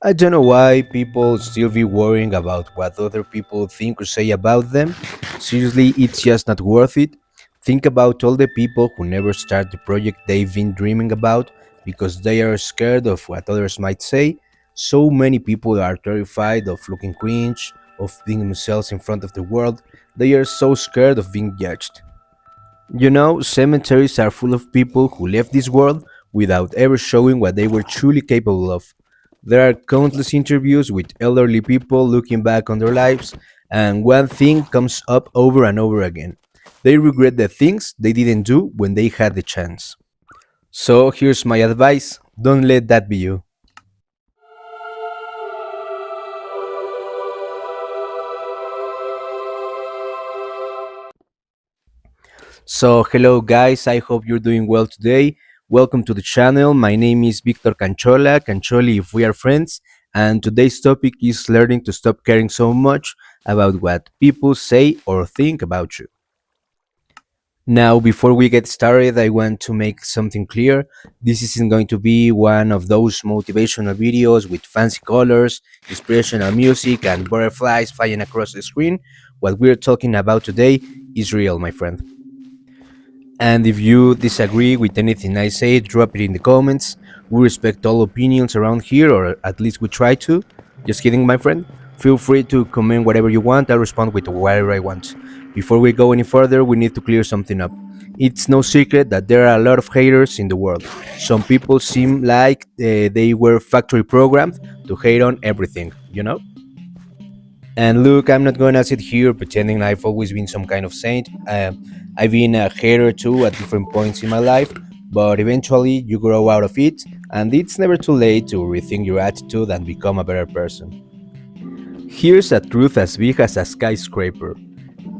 I don't know why people still be worrying about what other people think or say about them. Seriously, it's just not worth it. Think about all the people who never start the project they've been dreaming about because they are scared of what others might say. So many people are terrified of looking cringe, of being themselves in front of the world. They are so scared of being judged. Cemeteries are full of people who left this world without ever showing what they were truly capable of. There are countless interviews with elderly people looking back on their lives, and one thing comes up over and over again. They regret the things they didn't do when they had the chance. So here's my advice: don't let that be you. So, hello guys, I hope you're doing well today. Welcome to the channel. My name is Victor Canchola, Cancholi if we are friends, and today's topic is learning to stop caring so much about what people say or think about you. Now, before we get started, I want to make something clear. This isn't going to be one of those motivational videos with fancy colors, inspirational music, and butterflies flying across the screen. What we're talking about today is real, my friend. And if you disagree with anything I say, drop it in the comments. We respect all opinions around here, or at least we try to. Just kidding, my friend. Feel free to comment whatever you want. I'll respond with whatever I want. Before we go any further, we need to clear something up. It's no secret that there are a lot of haters in the world. Some people seem like they were factory programmed to hate on everything. And look, I'm not gonna sit here pretending I've always been some kind of saint. I've been a hater too at different points in my life, but eventually you grow out of it, and it's never too late to rethink your attitude and become a better person. Here's a truth as big as a skyscraper.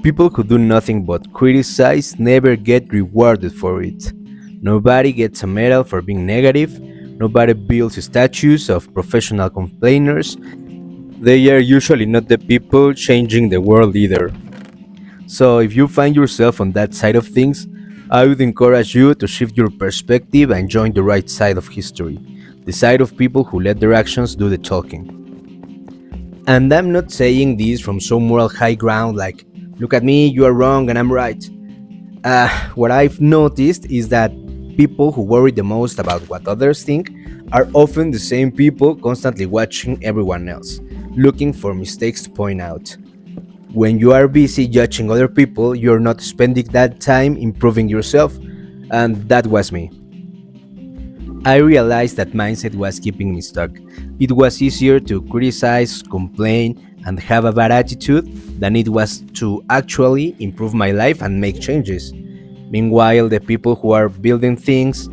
People who do nothing but criticize never get rewarded for it. Nobody gets a medal for being negative, nobody builds statues of professional complainers. They are usually not the people changing the world either. So, if you find yourself on that side of things, I would encourage you to shift your perspective and join the right side of history, the side of people who let their actions do the talking. And I'm not saying this from some moral high ground like, look at me, you are wrong and I'm right. What I've noticed is that people who worry the most about what others think are often the same people constantly watching everyone else, looking for mistakes to point out. When you are busy judging other people, you're not spending that time improving yourself, and that was me. I realized that mindset was keeping me stuck. It was easier to criticize, complain, and have a bad attitude than it was to actually improve my life and make changes. Meanwhile, the people who are building things,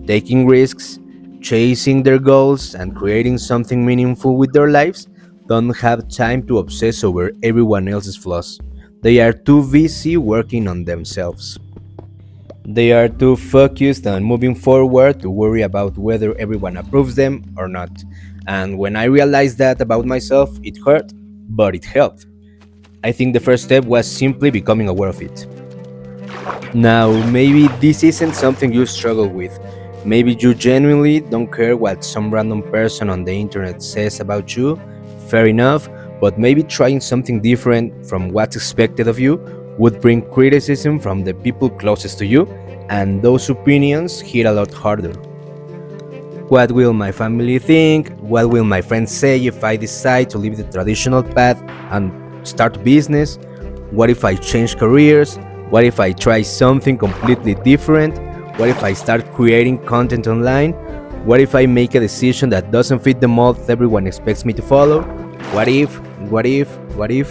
taking risks, chasing their goals, and creating something meaningful with their lives don't have time to obsess over everyone else's flaws. They are too busy working on themselves. They are too focused on moving forward to worry about whether everyone approves them or not. And when I realized that about myself, it hurt, but it helped. I think the first step was simply becoming aware of it. Now, maybe this isn't something you struggle with. Maybe you genuinely don't care what some random person on the internet says about you. Fair enough, but maybe trying something different from what's expected of you would bring criticism from the people closest to you, and those opinions hit a lot harder. What will my family think? What will my friends say if I decide to leave the traditional path and start a business? What if I change careers? What if I try something completely different? What if I start creating content online? What if I make a decision that doesn't fit the mold everyone expects me to follow? What if? What if? What if?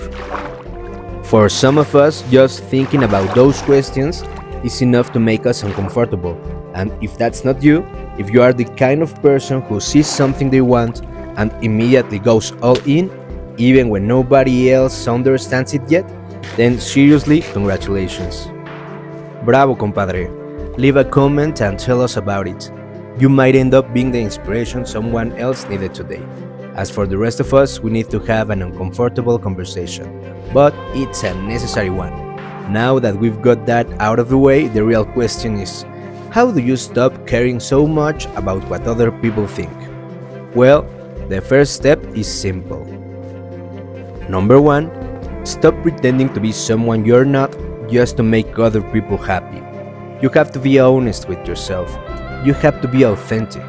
For some of us, just thinking about those questions is enough to make us uncomfortable. And if that's not you, if you are the kind of person who sees something they want and immediately goes all in, even when nobody else understands it yet, then seriously, congratulations. Bravo, compadre. Leave a comment and tell us about it. You might end up being the inspiration someone else needed today. As for the rest of us, we need to have an uncomfortable conversation, but it's a necessary one. Now that we've got that out of the way, the real question is, how do you stop caring so much about what other people think? Well, The first step is simple. Number one, stop pretending to be someone you're not just to make other people happy. You have to be honest with yourself. You have to be authentic.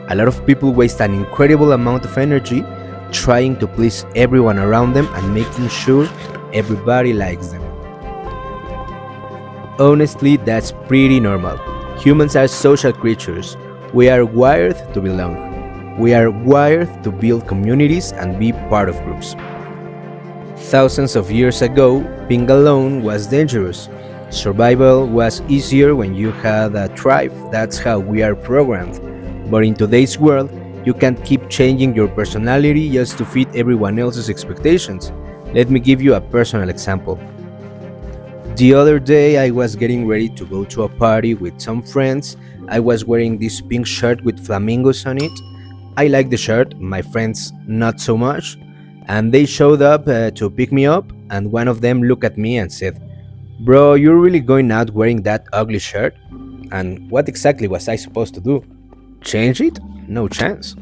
A lot of people waste an incredible amount of energy trying to please everyone around them and making sure everybody likes them. Honestly, that's pretty normal. Humans are social creatures. We are wired to belong. We are wired to build communities and be part of groups. Thousands of years ago, being alone was dangerous. Survival was easier when you had a tribe. That's how we are programmed. But in today's world, you can't keep changing your personality just to fit everyone else's expectations. Let me give you a personal example. The other day, I was getting ready to go to a party with some friends. I was wearing this pink shirt with flamingos on it. I like the shirt, my friends not so much. And they showed up to pick me up, and one of them looked at me and said, "Bro, you're really going out wearing that ugly shirt?" And what exactly was I supposed to do? Change it? No chance.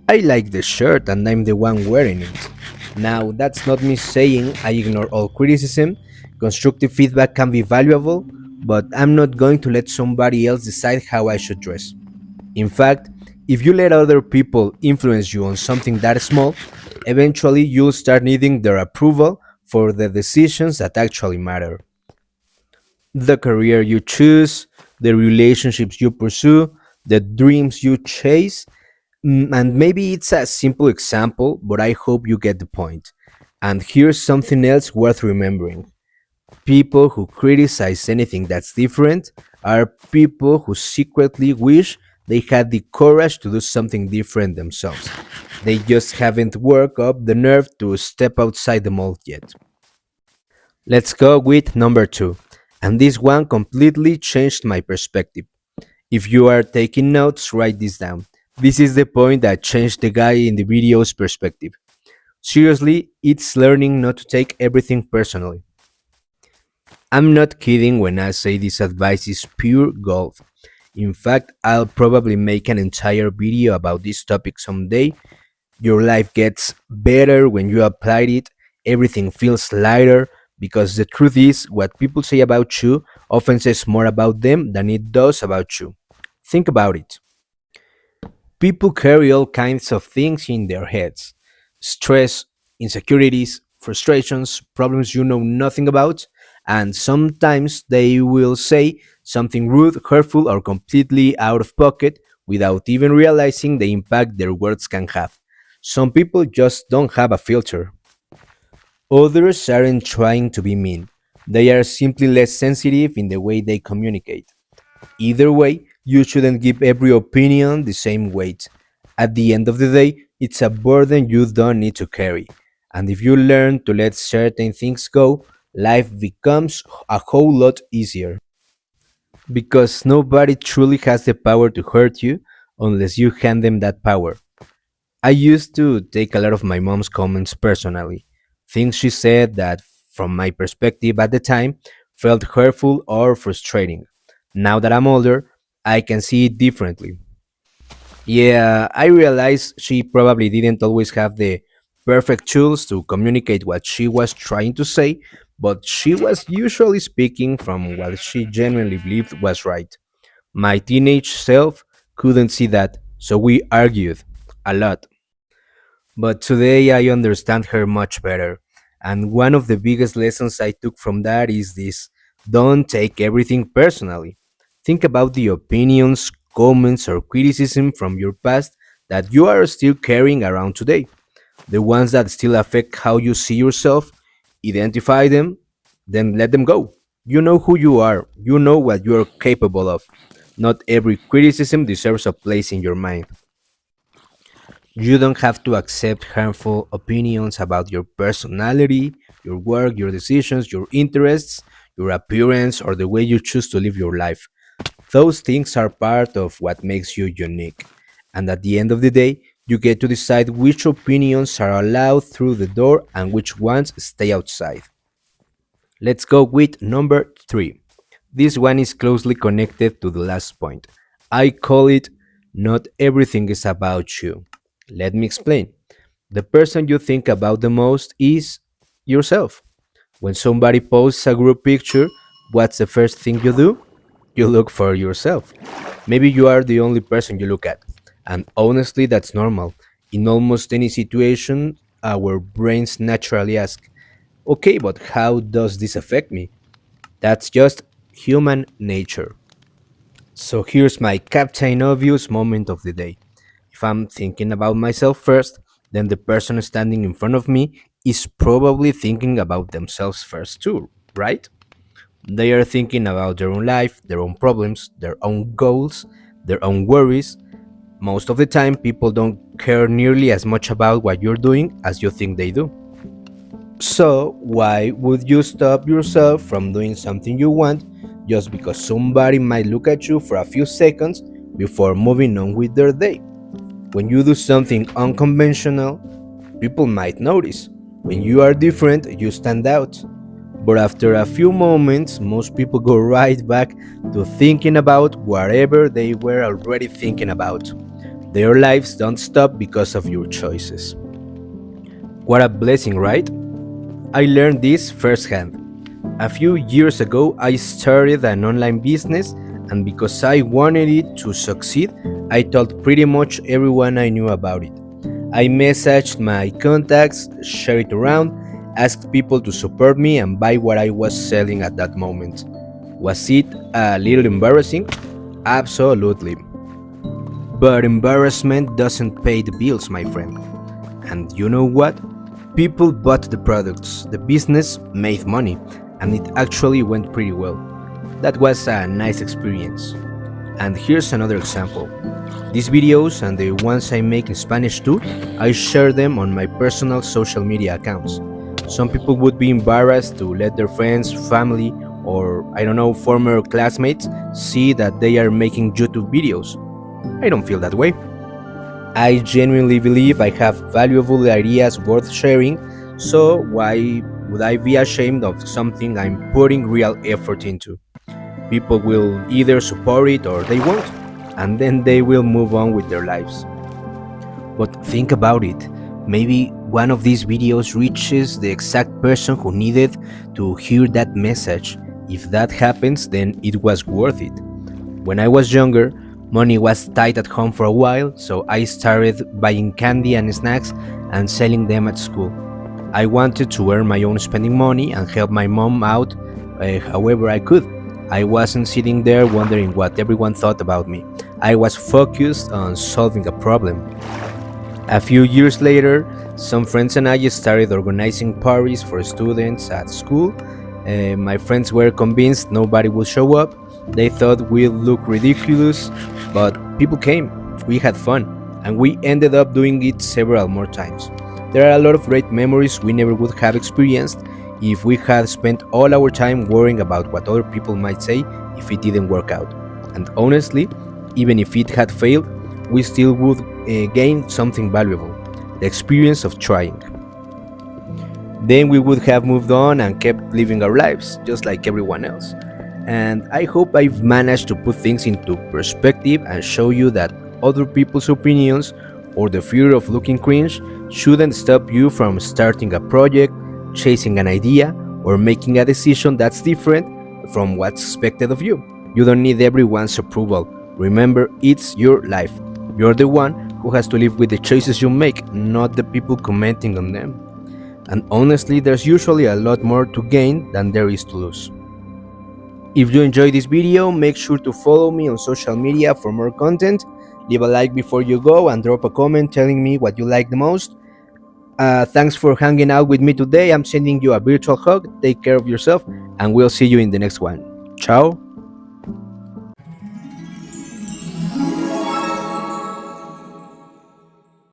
I like the shirt and I'm the one wearing it. Now, that's not me saying I ignore all criticism. Constructive feedback can be valuable, but I'm not going to let somebody else decide how I should dress. In fact, if you let other people influence you on something that small, eventually you'll start needing their approval for the decisions that actually matter. The career you choose, the relationships you pursue, the dreams you chase. And maybe it's a simple example, but I hope you get the point. And here's something else worth remembering. People who criticize anything that's different are people who secretly wish they had the courage to do something different themselves. They just haven't worked up the nerve to step outside the mold yet. Let's go with number two. And this one completely changed my perspective. If you are taking notes, write this down. This is the point that changed the guy in the video's perspective. Seriously, it's learning not to take everything personally. I'm not kidding when I say this advice is pure gold. In fact, I'll probably make an entire video about this topic someday. Your life gets better when you apply it, everything feels lighter because the truth is, what people say about you often says more about them than it does about you. Think about it. People carry all kinds of things in their heads: stress, insecurities, frustrations, problems you know nothing about, and sometimes they will say something rude, hurtful, or completely out of pocket without even realizing the impact their words can have. Some people just don't have a filter. Others aren't trying to be mean, they are simply less sensitive in the way they communicate. Either way, you shouldn't give every opinion the same weight. At the end of the day, it's a burden you don't need to carry. And if you learn to let certain things go, life becomes a whole lot easier. Because nobody truly has the power to hurt you unless you hand them that power. I used to take a lot of my mom's comments personally. Things she said that, from my perspective at the time, felt hurtful or frustrating. Now that I'm older, I can see it differently. Yeah, I realize she probably didn't always have the perfect tools to communicate what she was trying to say, but she was usually speaking from what she genuinely believed was right. My teenage self couldn't see that, so we argued a lot. But today I understand her much better. And one of the biggest lessons I took from that is this: don't take everything personally. Think about the opinions, comments, or criticism from your past that you are still carrying around today. The ones that still affect how you see yourself, identify them, then let them go. You know who you are, you know what you are capable of. Not every criticism deserves a place in your mind. You don't have to accept harmful opinions about your personality, your work, your decisions, your interests, your appearance, or the way you choose to live your life. Those things are part of what makes you unique. And at the end of the day, you get to decide which opinions are allowed through the door and which ones stay outside. Let's go with number three. This one is closely connected to the last point. I call it "not everything is about you." Let me explain. The person you think about the most is yourself. When somebody posts a group picture, what's the first thing you do? You look for yourself. Maybe you are the only person you look at. And honestly, that's normal. In almost any situation, our brains naturally ask, okay, but how does this affect me? That's just human nature. So here's my Captain Obvious moment of the day. If I'm thinking about myself first, then the person standing in front of me is probably thinking about themselves first too, right? They are thinking about their own life, their own problems, their own goals, their own worries. Most of the time, people don't care nearly as much about what you're doing as you think they do. So, why would you stop yourself from doing something you want just because somebody might look at you for a few seconds before moving on with their day? When you do something unconventional, people might notice. When you are different, you stand out. But after a few moments, most people go right back to thinking about whatever they were already thinking about. Their lives don't stop because of your choices. What a blessing, right? I learned this firsthand. A few years ago, I started an online business, and because I wanted it to succeed, I told pretty much everyone I knew about it. I messaged my contacts, shared it around, asked people to support me and buy what I was selling at that moment. Was it a little embarrassing? Absolutely. But embarrassment doesn't pay the bills, my friend. And you know what? People bought the products, the business made money, and it actually went pretty well. That was a nice experience. And here's another example. These videos and the ones I make in Spanish too, I share them on my personal social media accounts. Some people would be embarrassed to let their friends, family, or I don't know, former classmates see that they are making YouTube videos. I don't feel that way. I genuinely believe I have valuable ideas worth sharing, so why would I be ashamed of something I'm putting real effort into? People will either support it or they won't, and then they will move on with their lives. But think about it. Maybe one of these videos reaches the exact person who needed to hear that message. If that happens, then it was worth it. When I was younger, money was tight at home for a while, so I started buying candy and snacks and selling them at school. I wanted to earn my own spending money and help my mom out however I could. I wasn't sitting there wondering what everyone thought about me. I was focused on solving a problem. A few years later, some friends and I started organizing parties for students at school. My friends were convinced nobody would show up. They thought we'd look ridiculous, but people came. We had fun, and we ended up doing it several more times. There are a lot of great memories we never would have experienced if we had spent all our time worrying about what other people might say if it didn't work out. And honestly, even if it had failed, we still would gain something valuable, the experience of trying. Then we would have moved on and kept living our lives, just like everyone else. And I hope I've managed to put things into perspective and show you that other people's opinions or the fear of looking cringe shouldn't stop you from starting a project, chasing an idea, or making a decision that's different from what's expected of you. You don't need everyone's approval. Remember, it's your life. You're the one who has to live with the choices you make, not the people commenting on them. And honestly, there's usually a lot more to gain than there is to lose. If you enjoyed this video, make sure to follow me on social media for more content. Leave a like before you go and drop a comment telling me what you like the most. Thanks for hanging out with me today. I'm sending you a virtual hug. Take care of yourself, and we'll see you in the next one. Ciao.